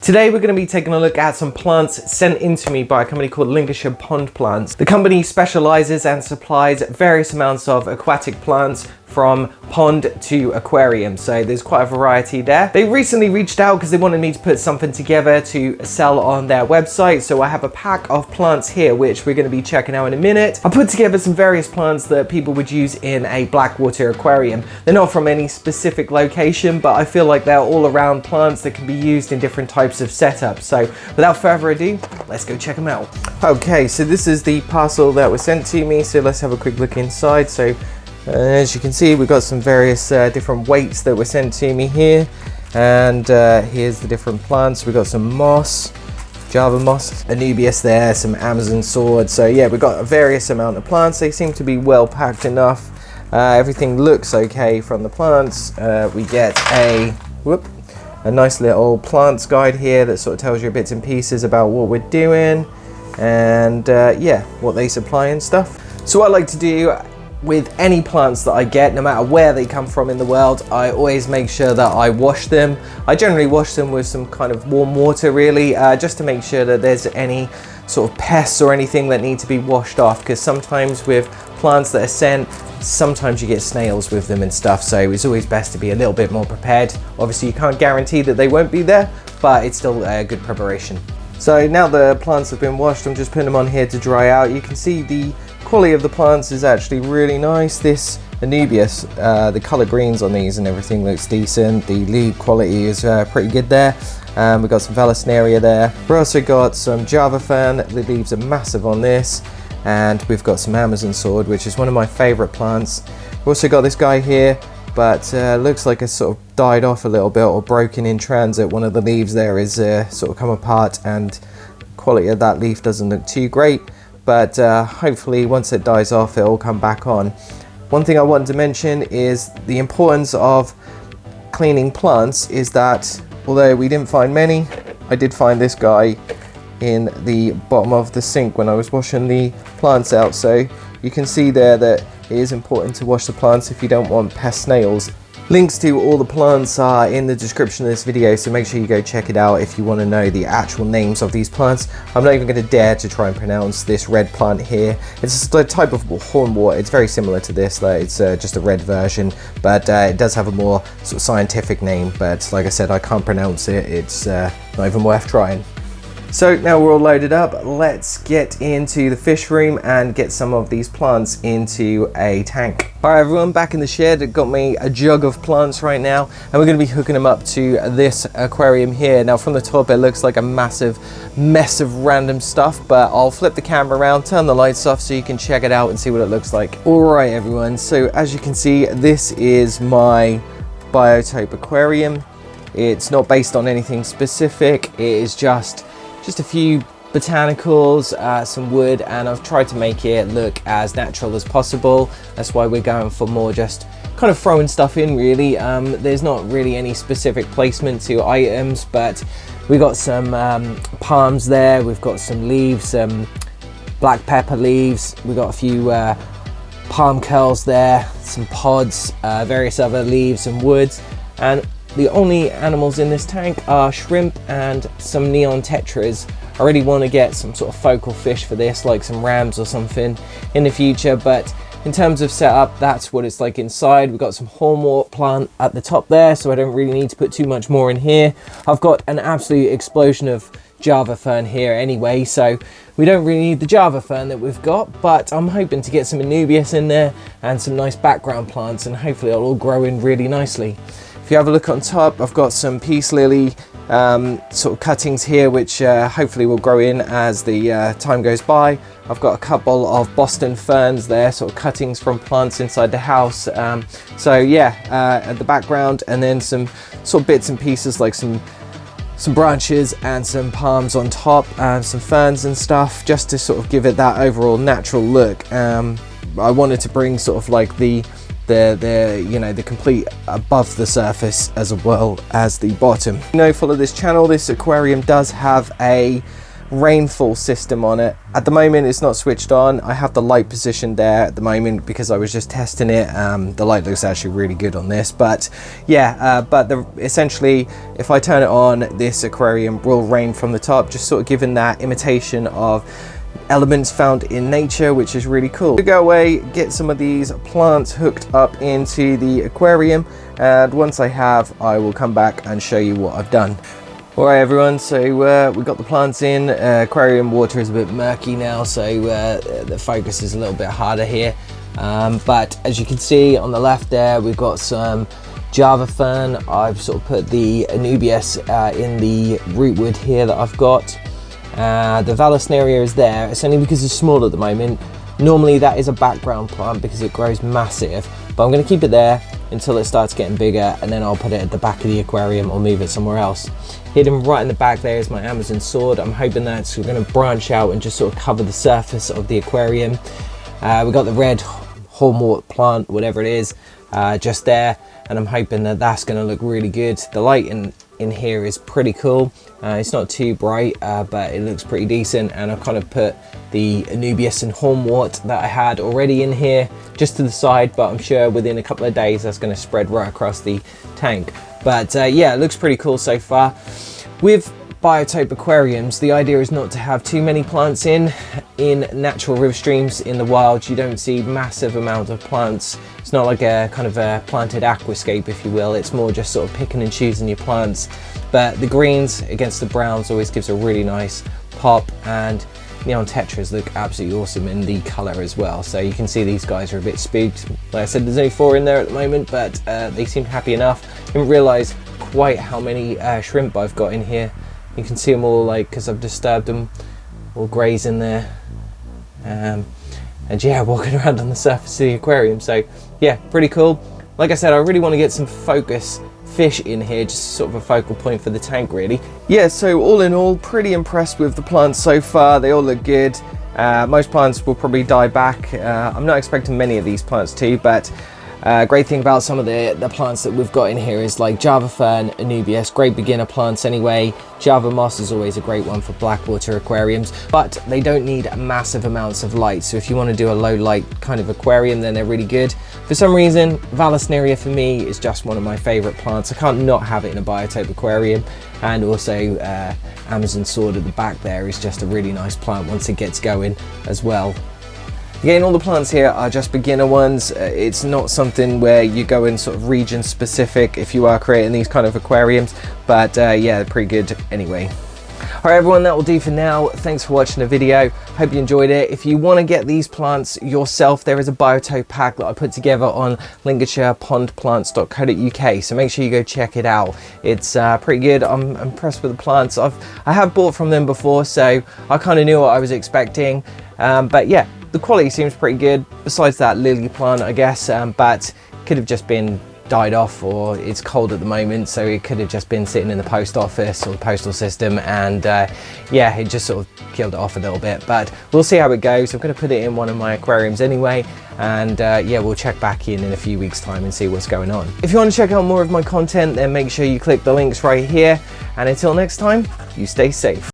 Today we're going to be taking a look at some plants sent in to me by a company called Lincolnshire Pond Plants. The company specializes and supplies various amounts of aquatic plants from pond to aquarium, so there's quite a variety there. They recently reached out because they wanted me to put something together to sell on their website, so I have a pack of plants here which we're going to be checking out in a minute. I put together some various plants that people would use in a Blackwater aquarium. They're not from any specific location, but I feel like they're all around plants that can be used in different types of setups. So without further ado, let's go check them out. Okay, so this is the parcel that was sent to me, so let's have a quick look inside. So as you can see, we've got some various different weights that were sent to me here, and here's the different plants. We've got some moss, Java moss, Anubias there, some Amazon sword. So yeah, we've got a various amount of plants. They seem to be well packed enough. Everything looks okay from the plants. We get a nice little plants guide here that sort of tells you bits and pieces about what we're doing and yeah, what they supply and stuff. So what I like to do with any plants that I get, no matter where they come from in the world, I always make sure that I wash them. I generally wash them with some kind of warm water, really, just to make sure that there's any sort of pests or anything that need to be washed off, because sometimes with plants that are sent, sometimes you get snails with them and stuff, so it's always best to be a little bit more prepared. Obviously you can't guarantee that they won't be there, but it's still a good preparation. So now the plants have been washed, I'm just putting them on here to dry out. You can see the quality of the plants is actually really nice. This Anubias, the color greens on these and everything looks decent. The leaf quality is pretty good there. We've got some Vallisneria there. We've also got some Java fern. The leaves are massive on this. And we've got some Amazon sword, which is one of my favorite plants. We've also got this guy here, but looks like it's sort of died off a little bit or broken in transit. One of the leaves there is sort of come apart, and the quality of that leaf doesn't look too great, but hopefully once it dies off it'll come back on. One thing I wanted to mention is the importance of cleaning plants is that although we didn't find many, I did find this guy in the bottom of the sink when I was washing the plants out. So you can see there that it is important to wash the plants if you don't want pest snails. Links to all the plants are in the description of this video, so make sure you go check it out if you want to know the actual names of these plants. I'm not even going to dare to try and pronounce this red plant here. It's a type of hornwort. It's very similar to this, though it's just a red version, but it does have a more sort of scientific name, but like I said, I can't pronounce it. It's not even worth trying. So now we're all loaded up, let's get into the fish room and get some of these plants into a tank. All right everyone, back in the shed, I've got me a jug of plants right now, and we're going to be hooking them up to this aquarium here. Now from the top it looks like a massive mess of random stuff, but I'll flip the camera around, turn the lights off so you can check it out and see what it looks like. All right everyone, so as you can see, this is my Biotope aquarium. It's not based on anything specific, it is just a few botanicals, some wood, and I've tried to make it look as natural as possible. That's why we're going for more just kind of throwing stuff in, really. There's not really any specific placement to items, but we got some palms there, we've got some leaves, black pepper leaves, we got a few palm curls there, some pods, various other leaves and woods, and the only animals in this tank are shrimp and some neon tetras. I really want to get some sort of focal fish for this, like some rams or something in the future, but in terms of setup, that's what it's like inside. We've got some hornwort plant at the top there, so I don't really need to put too much more in here. I've got an absolute explosion of Java fern here anyway, so we don't really need the Java fern that we've got, but I'm hoping to get some Anubias in there and some nice background plants, and hopefully it'll all grow in really nicely. If you have a look on top, I've got some peace lily sort of cuttings here, which hopefully will grow in as the time goes by. I've got a couple of Boston ferns there, sort of cuttings from plants inside the house. So yeah, at the background, and then some sort of bits and pieces like some branches and some palms on top, and some ferns and stuff, just to sort of give it that overall natural look. I wanted to bring sort of like the complete above the surface, as well as the bottom. Follow this channel. This aquarium does have a rainfall system on it. At the moment it's not switched on. I have the light positioned there at the moment because I was just testing it. The light looks actually really good on this, but yeah, essentially if I turn it on, this aquarium will rain from the top, just sort of giving that imitation of elements found in nature, which is really cool. To go away, get some of these plants hooked up into the aquarium, and once I have, I will come back and show you what I've done. Alright everyone, so we got the plants in. Aquarium water is a bit murky now, so the focus is a little bit harder here. But as you can see on the left there, we've got some Java fern. I've sort of put the Anubias in the rootwood here that I've got. The Vallisneria is there. It's only because it's small at the moment. Normally that is a background plant because it grows massive, but I'm going to keep it there until it starts getting bigger, and then I'll put it at the back of the aquarium or move it somewhere else. Hidden right in the back there is my Amazon sword. I'm hoping that's going to branch out and just sort of cover the surface of the aquarium. We got the red hornwort plant, whatever it is, just there, and I'm hoping that that's going to look really good. The light in here is pretty cool. It's not too bright, but it looks pretty decent, and I've kind of put the Anubias and hornwort that I had already in here just to the side, but I'm sure within a couple of days that's going to spread right across the tank. But yeah, it looks pretty cool so far. With Biotope aquariums, the idea is not to have too many plants in natural river streams. In the wild, you don't see massive amount of plants. It's not like a kind of a planted aquascape, if you will. It's more just sort of picking and choosing your plants. But the greens against the browns always gives a really nice pop, and neon tetras look absolutely awesome in the color as well. So you can see these guys are a bit spooked. Like I said, there's only 4 in there at the moment, but they seem happy enough. Didn't realize quite how many shrimp I've got in here. You can see them all, like, because I've disturbed them, all grazing there, and yeah, walking around on the surface of the aquarium. So yeah, pretty cool. Like I said, I really want to get some focus fish in here, just sort of a focal point for the tank really. Yeah, so all in all, pretty impressed with the plants so far. They all look good. Most plants will probably die back. I'm not expecting many of these plants to, but great thing about some of the plants that we've got in here is like Java fern, Anubias, great beginner plants anyway. Java moss is always a great one for Blackwater aquariums, but they don't need massive amounts of light. So if you want to do a low light kind of aquarium, then they're really good. For some reason, Vallisneria for me is just one of my favorite plants. I can't not have it in a Biotope aquarium. And also Amazon sword at the back there is just a really nice plant once it gets going as well. Again, all the plants here are just beginner ones. It's not something where you go in sort of region specific if you are creating these kind of aquariums, but yeah, pretty good anyway. Alright everyone, that will do for now. Thanks for watching the video. Hope you enjoyed it. If you want to get these plants yourself, there is a Biotope pack that I put together on lincolnshirepondplants.co.uk, so make sure you go check it out. It's pretty good. I'm impressed with the plants. I have bought from them before, so I kind of knew what I was expecting, but yeah, the quality seems pretty good, besides that lily plant, I guess, but could have just been died off, or it's cold at the moment, so it could have just been sitting in the post office or the postal system, and yeah, it just sort of killed it off a little bit. But we'll see how it goes. I'm going to put it in one of my aquariums anyway, and yeah, we'll check back in a few weeks time and see what's going on. If you want to check out more of my content, then make sure you click the links right here, and until next time, you stay safe.